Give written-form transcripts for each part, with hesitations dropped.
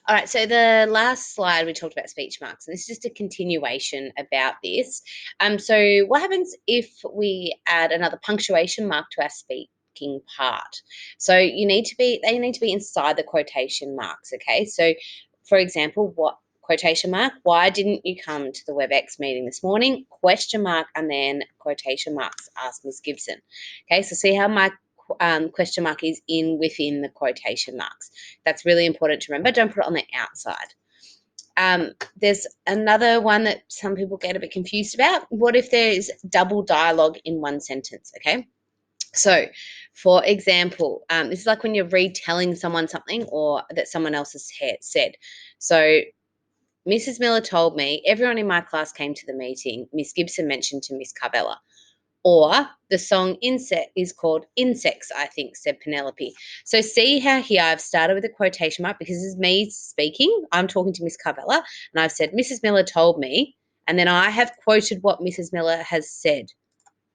All right, so the last slide we talked about speech marks, and this is just a continuation about this. So what happens if we add another punctuation mark to our speaking part? So they need to be inside the quotation marks, okay? So for example, what quotation mark? Why didn't you come to the WebEx meeting this morning? Question mark and then quotation marks, asked Miss Gibson. Okay, so see how my question mark is within the quotation marks. That's really important to remember. Don't put it on the outside. There's another one that some people get a bit confused about. What if there's double dialogue in one sentence? Okay. So, for example, this is like when you're retelling someone something or that someone else has said. So, Mrs. Miller told me everyone in my class came to the meeting. Miss Gibson mentioned to Miss Carvella. Or the song Insect is called Insects, I think, said Penelope. So see how here I've started with a quotation mark because this is me speaking. I'm talking to Miss Carvella and I've said, Mrs. Miller told me, and then I have quoted what Mrs. Miller has said.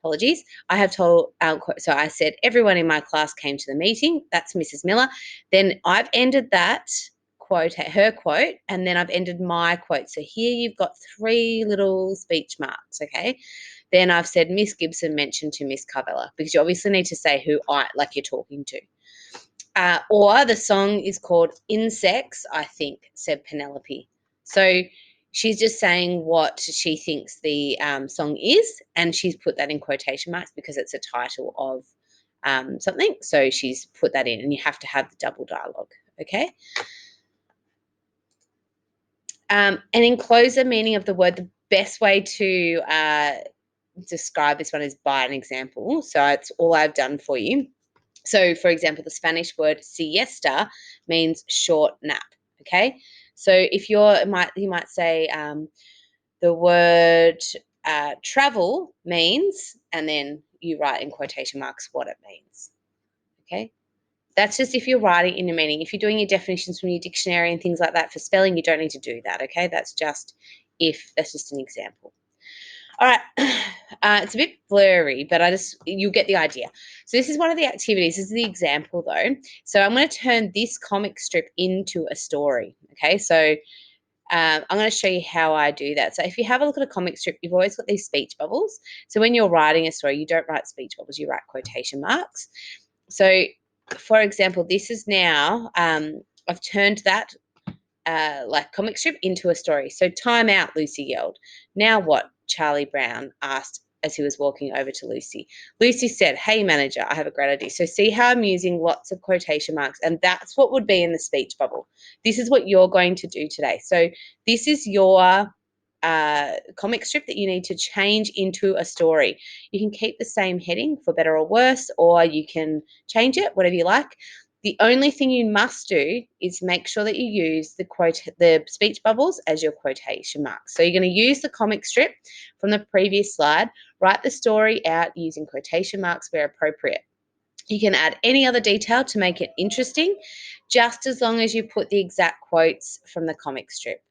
Apologies. I have told, so I said, everyone in my class came to the meeting. That's Mrs. Miller. Then I've ended that quote, her quote, and then I've ended my quote. So here you've got 3 little speech marks, okay? Then I've said Miss Gibson mentioned to Miss Carvella because you obviously need to say who like you're talking to. Or the song is called Insects, I think, said Penelope. So she's just saying what she thinks the song is, and she's put that in quotation marks because it's a title of something. So she's put that in, and you have to have the double dialogue, okay? And enclose the meaning of the word. The best way to describe this one is by an example. So it's all I've done for you. So, for example, the Spanish word siesta means short nap. Okay, so if you might say the word travel means, and then you write in quotation marks what it means. Okay, that's just if you're writing in a meaning. If you're doing your definitions from your dictionary and things like that for spelling, you don't need to do that. Okay, that's just an example. All right, it's a bit blurry, but you'll get the idea. So this is one of the activities. This is the example though. So I'm going to turn this comic strip into a story. Okay, so I'm going to show you how I do that. So if you have a look at a comic strip, you've always got these speech bubbles. So when you're writing a story, you don't write speech bubbles, you write quotation marks. So for example, this is now, I've turned that like comic strip into a story. So time out, Lucy yelled. Now what? Charlie Brown asked as he was walking over to Lucy. Lucy said, hey manager, I have a great idea. So see how I'm using lots of quotation marks, and that's what would be in the speech bubble. This is what you're going to do today. So this is your comic strip that you need to change into a story. You can keep the same heading for better or worse, or you can change it, whatever you like. The only thing you must do is make sure that you use the speech bubbles as your quotation marks. So you're going to use the comic strip from the previous slide, write the story out using quotation marks where appropriate. You can add any other detail to make it interesting, just as long as you put the exact quotes from the comic strip.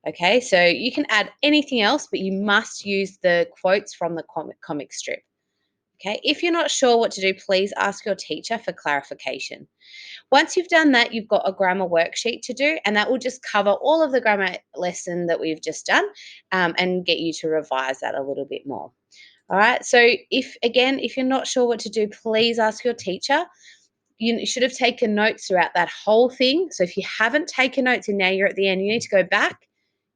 Okay, so you can add anything else, but you must use the quotes from the comic strip. Okay, if you're not sure what to do, please ask your teacher for clarification. Once you've done that, you've got a grammar worksheet to do, and that will just cover all of the grammar lesson that we've just done and get you to revise that a little bit more. All right, so if you're not sure what to do, please ask your teacher. You should have taken notes throughout that whole thing. So if you haven't taken notes and now you're at the end, you need to go back.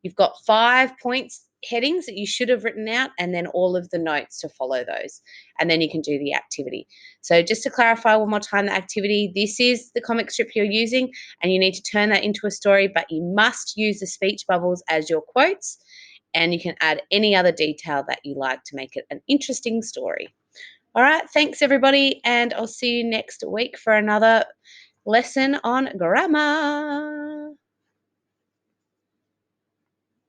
You've got 5 points headings that you should have written out, and then all of the notes to follow those. And then you can do the activity. So just to clarify one more time, the activity, this is the comic strip you're using, and you need to turn that into a story, but you must use the speech bubbles as your quotes, and you can add any other detail that you like to make it an interesting story. All right, thanks everybody, and I'll see you next week for another lesson on grammar.